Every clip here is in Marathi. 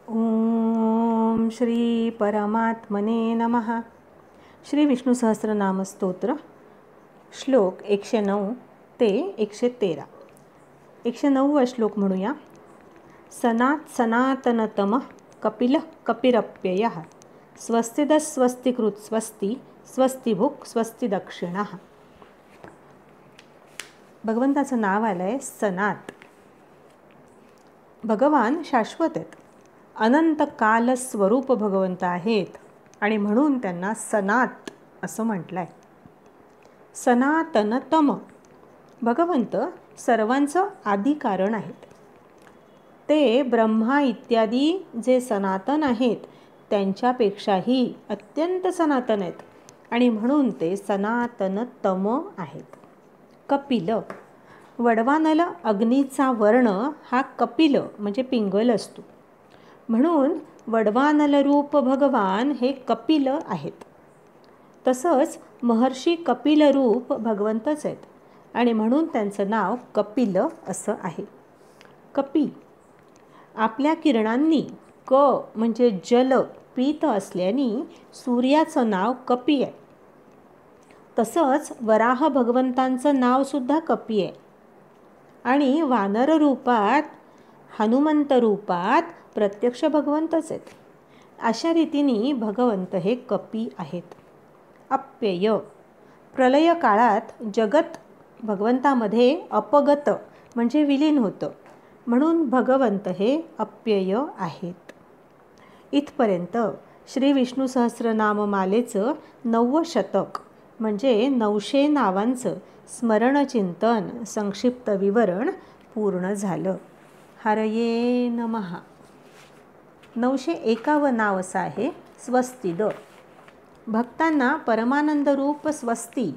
ओम श्री परमात्मने नमः. श्री विष्णू सहस्रनाम स्तोत्र श्लोक 109 ते 113. 109वा श्लोक म्हणूया. सनात सनातनतम कपिल कपिरप्ययः स्वस्तिदस्वस्तिकृत स्वस्ति स्वस्तिभुक् स्वस्ति दक्षिणः. भगवंताचं नाव आलंय सनात. भगवान शाश्वत आहेत, अनंत काल स्वरूप भगवंत आहेत आणि म्हणून त्यांना सनात असं म्हटलंय. सनातनतम भगवंत सर्वांचं आदी कारण आहेत. ते ब्रह्मा इत्यादी जे सनातन आहेत त्यांच्यापेक्षाही अत्यंत सनातन आहेत आणि म्हणून ते सनातनतम आहेत. कपिल वडवानल अग्नीचा वर्ण हा कपिल म्हणजे पिंगल असतो, म्हणून वडवानल रूप भगवान हे कपिल आहेत. तसंच महर्षी कपिल रूप भगवंतच आहेत आणि म्हणून त्यांचं नाव कपिल असं आहे. कपी आपल्या किरणांनी क म्हणजे जल पीत असल्याने सूर्याचं नाव कपी आहे. तसंच वराह भगवंतांचं नावसुद्धा कपी आहे आणि वानर रूपात हनुमंत रूपात प्रत्यक्ष भगवंतच आहेत. अशा रीतीने भगवंत हे कपी आहेत. अप्यय प्रलय काळात जगत भगवंतामध्ये अपगत म्हणजे विलीन होतं, म्हणून भगवंत हे अप्यय आहेत. इथपर्यंत श्री विष्णू सहस्रनाम मालेचं 9वं शतक म्हणजे 900 नावांचं स्मरणचिंतन संक्षिप्त विवरण पूर्ण झालं. हरये नमः. 901वं नाव असं आहे स्वस्तिद. भक्तांना परमानंद रूप स्वस्ती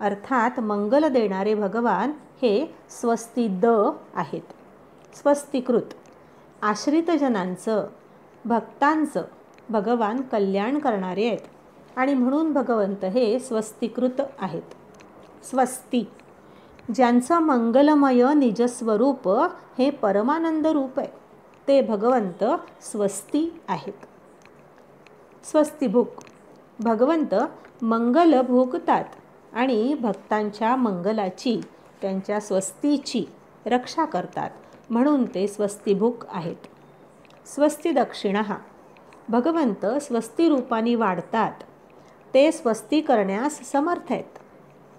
अर्थात मंगल देणारे भगवान हे स्वस्तिद आहेत. स्वस्तिकृत आश्रितजनांचं भक्तांचं भगवान कल्याण करणारे आहेत आणि म्हणून भगवंत हे स्वस्तिकृत आहेत. स्वस्ती ज्यांचं मंगलमय निजस्वरूप हे परमानंद रूप आहे ते भगवंत स्वस्ती आहेत. स्वस्तिभुक भगवंत मंगल भोगतात आणि भक्तांच्या मंगलाची त्यांच्या स्वस्तीची रक्षा करतात, म्हणून ते स्वस्तिभुक आहेत. स्वस्ति दक्षिणः भगवंत स्वस्ती रूपाने वाढतात. ते स्वस्ती करण्यास समर्थ आहेत,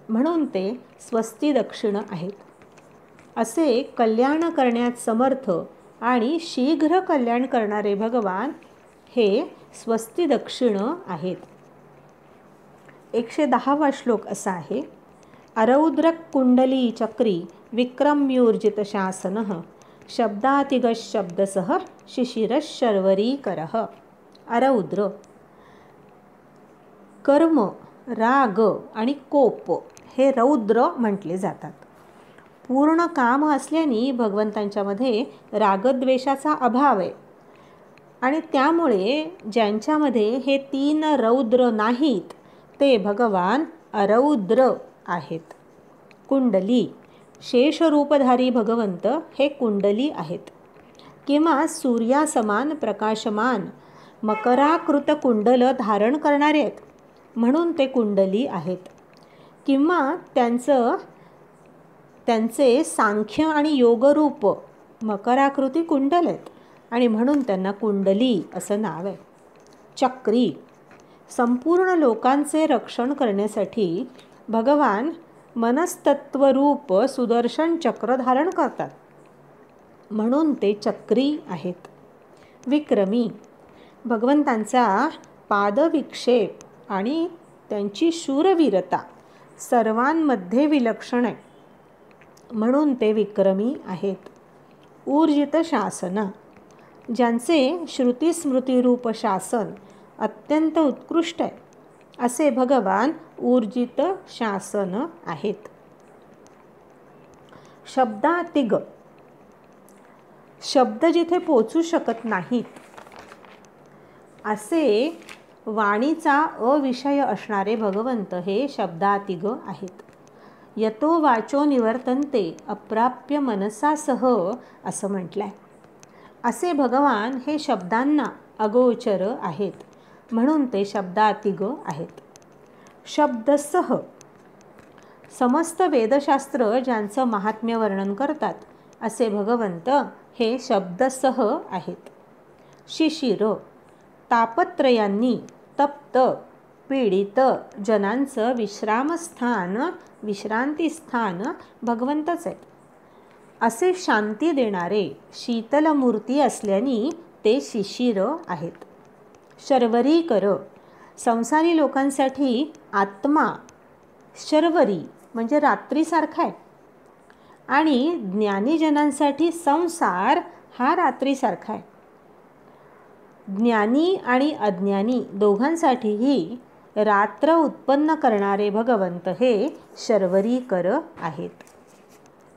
म्हणून ते स्वस्ति दक्षिण आहेत. असे कल्याण करण्यात समर्थ आणि शीघ्र कल्याण करणारे भगवान हे स्वस्ति दक्षिण आहेत. 110वा श्लोक असा आहे. अरौद्रक कुंडली चक्री विक्रम्यूर्जित शासनः शब्दातिगशब्दसह शिशिरशर्वरीकरः. अरौद्र कर्म राग आणि कोप हे रौद्र म्हटले जातात. पूर्ण काम असल्याने भगवंतांच्यामध्ये रागद्वेषाचा अभाव आहे आणि त्यामुळे ज्यांच्यामध्ये हे 3 रौद्र नाहीत ते भगवान अरौद्र आहेत. कुंडली शेषरूपधारी भगवंत हे कुंडली आहेत किंवा सूर्यासमान प्रकाशमान मकराकृत कुंडल धारण करणारे आहेत, म्हणून ते कुंडली आहेत. किंवा त्यांचे सांख्य आणि योगरूप मकराकृती कुंडल आहेत आणि म्हणून त्यांना कुंडली असं नाव आहे. चक्री संपूर्ण लोकांचे रक्षण करण्यासाठी भगवान मनस्तत्वरूप सुदर्शन चक्र धारण करतात, म्हणून ते चक्री आहेत. विक्रमी भगवंतांचा पादविक्षेप आणि त्यांची शूरवीरता सर्वांमध्ये विलक्षण आहे, म्हणून ते विक्रमी आहेत. ऊर्जित शासन ज्यांचे श्रुतीस्मृतीरूप शासन अत्यंत उत्कृष्ट आहे असे भगवान ऊर्जित शासन आहेत. शब्दातिग शब्द जिथे पोचू शकत नाहीत असे वाणीचा अविषय असणारे भगवंत हे शब्दातिग आहेत. यतो वाचो निवर्तन्ते अप्राप्य मनसासह असं म्हटलंय. असे भगवान हे शब्दांना अगोचर आहेत, म्हणून ते शब्दातिग आहेत. शब्दसह समस्त वेदशास्त्र ज्यांचं महात्म्य वर्णन करतात असे भगवंत हे शब्दसह आहेत. शिशिर तापत्रयांनी तप्त पीडित जनांचं विश्रामस्थान विश्रांतीस्थान भगवंतच आहेत. असे शांती देणारे शीतल मूर्ती असल्याने ते शिशिर आहेत. शर्वरीकर संसारी लोकांसाठी आत्मा शर्वरी म्हणजे रात्रीसारखा आहे आणि ज्ञानीजनांसाठी संसार हा रात्रीसारखा आहे. ज्ञानी आणि अज्ञानी दोघांसाठीही रात्र उत्पन्न करणारे भगवंत हे शर्वरीकर आहेत.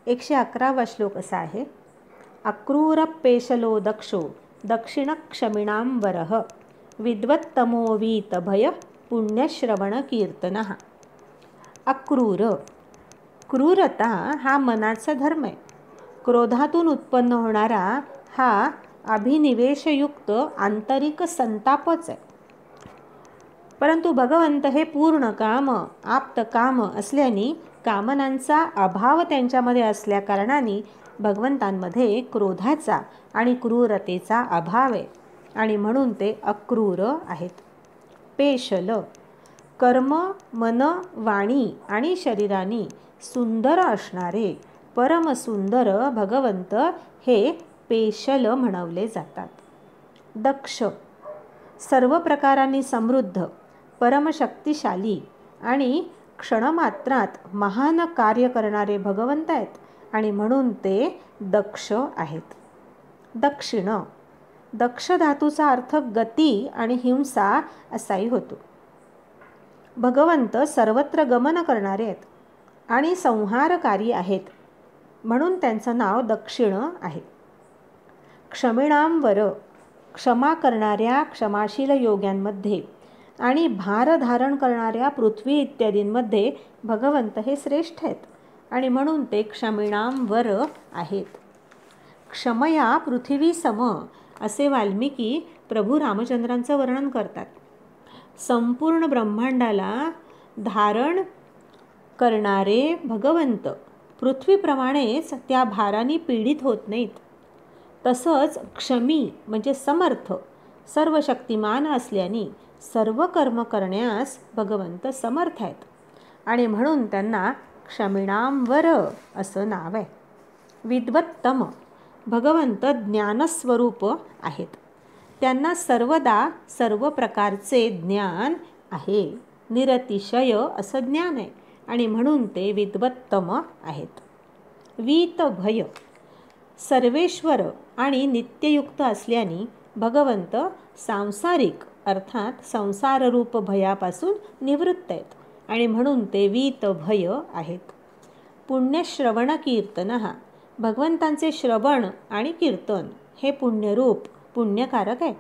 111वा श्लोक असा आहे. अक्रूरपेशलो दक्षो दक्षिणक्षमिणांबरः विद्वत्तमो वीतभय पुण्यश्रवण कीर्तनः. अक्रूर क्रूरता हा मनाचा धर्म आहे. क्रोधातून उत्पन्न होणारा हा अभिनिवेशयुक्त आंतरिक संतापच आहे. परंतु भगवंत हे पूर्ण काम आप्त काम असल्याने कामनांचा अभाव त्यांच्यामध्ये असल्याकारणाने भगवंतांमध्ये क्रोधाचा आणि क्रूरतेचा अभाव आहे आणि म्हणून ते अक्रूर आहेत. पेशल कर्म मन वाणी आणि शरीराने सुंदर असणारे परमसुंदर भगवंत हे पेशल म्हणवले जातात. दक्ष सर्व प्रकारांनी समृद्ध परमशक्तिशाली आणि क्षणमात्रात महान कार्य करणारे भगवंत आहेत आणि म्हणून ते दक्ष आहेत. दक्षिण दक्ष धातूचा अर्थ गती आणि हिंसा असाही होतो. भगवंत सर्वत्र गमन करणारे आहेत आणि संहारकारी आहेत म्हणून त्यांचं नाव दक्षिण आहे. क्षमिणांवर क्षमा करणाऱ्या क्षमाशील योग्यांमध्ये आणि भार धारण करणाऱ्या पृथ्वी इत्यादींमध्ये भगवंत हे श्रेष्ठ आहेत आणि म्हणून ते क्षमिणांवर आहेत. क्षमया पृथ्वी सम असे वाल्मिकी प्रभू रामचंद्रांचं वर्णन करतात. संपूर्ण ब्रह्मांडाला धारण करणारे भगवंत पृथ्वीप्रमाणेच त्या भाराने पीडित होत नाहीत. तसंच क्षमी म्हणजे समर्थ सर्व शक्तिमान असल्याने सर्व कर्म करण्यास भगवंत समर्थ आहेत आणि म्हणून त्यांना क्षमिणांवर असं नाव आहे. विद्वत्तम भगवंत ज्ञानस्वरूप आहेत. त्यांना सर्वदा सर्व प्रकारचे ज्ञान आहे. निरतिशय असं ज्ञान आहे आणि म्हणून ते विद्वत्तम आहेत. वीतभय सर्वेश्वर आणि नित्ययुक्त असल्याने भगवंत सांसारिक अर्थात संसाररूप भयापासून निवृत्त आहेत आणि म्हणून ते वीतभय आहेत. पुण्यश्रवण कीर्तनः भगवंतांचे श्रवण आणि कीर्तन हे पुण्यरूप पुण्यकारक आहे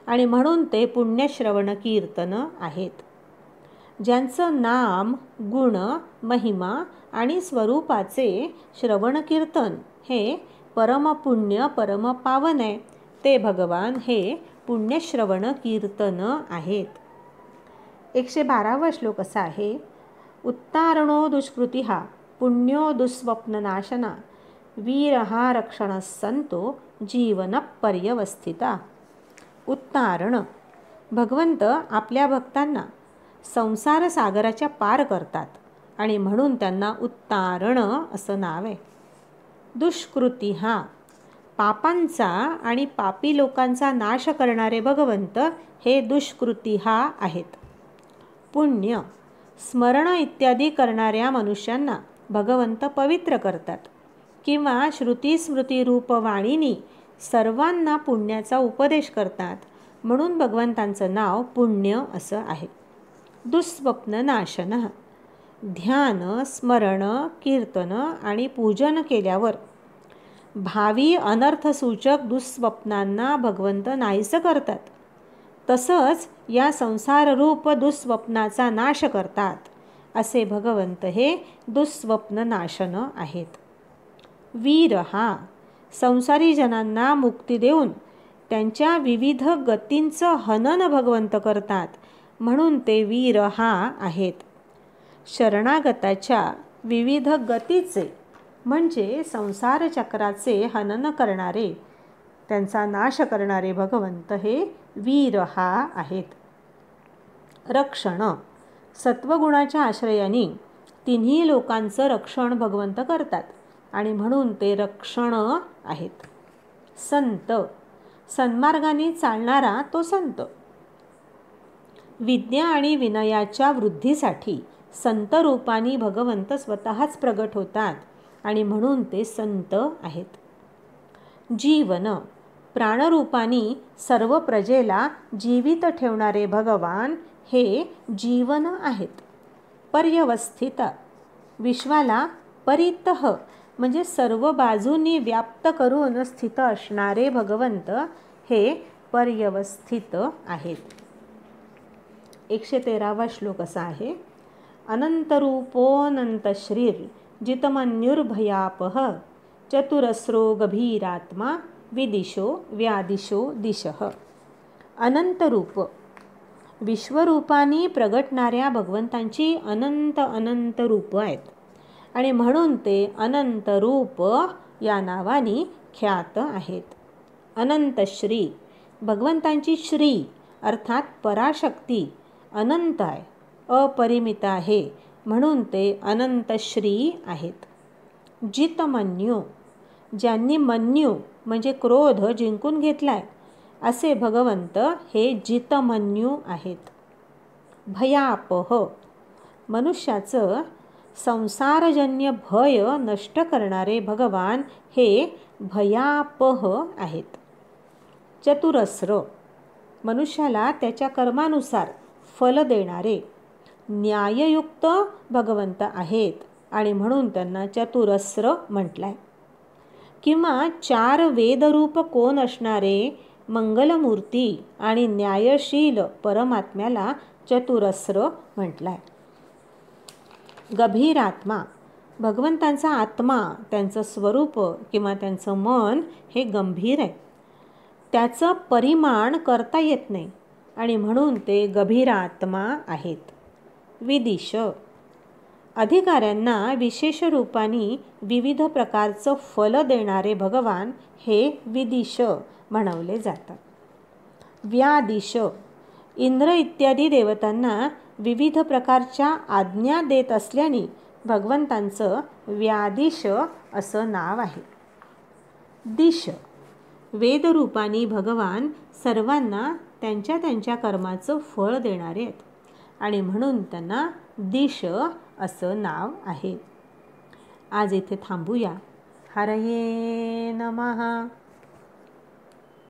आणि म्हणून ते पुण्यश्रवण कीर्तन आहेत. ज्यांचं नाम गुण महिमा आणि स्वरूपाचे श्रवण कीर्तन हे परमपुण्य परमपावन आहे ते भगवान हे पुण्यश्रवण कीर्तन आहेत. 112वा श्लोक असा आहे. उत्तारणो दुष्कृतिः पुण्यो दुःस्वप्ननाशना वीरहा रक्षणः संतो जीवनपर्यवस्थिता. उत्तारण भगवंत आपल्या भक्तांना संसार सागराच्या पार करतात आणि म्हणून त्यांना उत्तारण असं नाव आहे. दुष्कृती हा पापांचा आणि पापी लोकांचा नाश करणारे भगवंत हे दुष्कृती हा आहेत. पुण्य स्मरण इत्यादी करणाऱ्या मनुष्यांना भगवंत पवित्र करतात किंवा श्रुती स्मृती रूप वाणीनी सर्वांना पुण्याचा उपदेश करतात म्हणून भगवंतांचं नाव पुण्य असं आहे. दुःस्वप्न नाशन ध्यान स्मरण कीर्तन आणि पूजन केल्यावर भावी अनर्थसूचक दुःस्वप्नांना भगवंत नाहीसं करतात. तसंच या संसाररूप दुःस्वप्नाचा नाश करतात असे भगवंत हे दुःस्वप्न नाशन आहेत. वीर हा संसारी जनांना मुक्ती देऊन त्यांच्या विविध गतींचं हनन भगवंत करतात, म्हणून ते वीरहा आहेत. शरणागताच्या विविध गतीचे म्हणजे संसार चक्राचे हनन करणारे, त्यांचा नाश करणारे भगवंत हे वीरहा आहेत. रक्षण, सत्वगुणाच्या आश्रयाने तिन्ही लोकांचं रक्षण भगवंत करतात आणि म्हणून ते रक्षण आहेत. संत, सन्मार्गाने चालणारा तो संत. विद्या आणि विनयाच्या वृद्धीसाठी संत रूपाने भगवंत स्वतःच प्रगट होतात आणि म्हणून ते संत आहेत. जीवन, प्राणरूपाने सर्व प्रजेला जीवित ठेवणारे भगवान हे जीवन आहेत. पर्यवस्थित, विश्वाला परितः म्हणजे सर्व बाजूंनी व्याप्त करून स्थित असणारे भगवंत हे पर्यवस्थित आहेत. 113वा श्लोक असा आहे. अनंतरूपोऽनंतश्रीर जितमन्युर्भयापः चतुरस्रो गभीरात्मा विदिशो व्यादिशो दिशः. अनंतरूप, विश्वरूपाने प्रगटणाऱ्या भगवंतांची अनंत अनंत रूप आहेत आणि म्हणून ते अनंत रूप या नावाने ख्यात आहेत. अनंतश्री, भगवंतांची श्री अर्थात पराशक्ती अनंत आहे, अपरिमित आहे, म्हणून ते अनंतश्री आहेत. जितमन्यू, ज्यांनी मन्यू म्हणजे क्रोध जिंकून घेतलाय असे भगवंत हे जितमन्यू आहेत. भयापह, मनुष्याचं संसारजन्य भय नष्ट करणारे भगवान हे भयापह आहेत. चतुरस्र, मनुष्याला त्याच्या कर्मानुसार फल देणारे न्याययुक्त भगवंत आहेत आणि म्हणून त्यांना चतुरस्र म्हटलंय. किंवा 4 वेदरूप कोण असणारे मंगलमूर्ती आणि न्यायशील परमात्म्याला चतुरस्र म्हटलंय. गभीरात्मा, भगवंतांचा आत्मा, त्यांचं स्वरूप किंवा त्यांचं मन हे गंभीर आहे, त्याचं परिमाण करता येत नाही आणि म्हणून ते गभीरात्मा आहेत. विदिश, अधिकाऱ्यांना विशेष रूपाने विविध प्रकारचं फल देणारे भगवान हे विदिश म्हणवले जातात. व्यादिश, इंद्र इत्यादी देवतांना विविध प्रकारच्या आज्ञा देत असल्याने भगवंतांचं व्यादिश असं नाव आहे. दिश, वेदरूपाने भगवान सर्वांना त्यांच्या त्यांच्या कर्माचं फळ देणारे आहेत आणि म्हणून त्यांना दिश असं नाव आहे. आज इथे थांबूया. हरये नमः.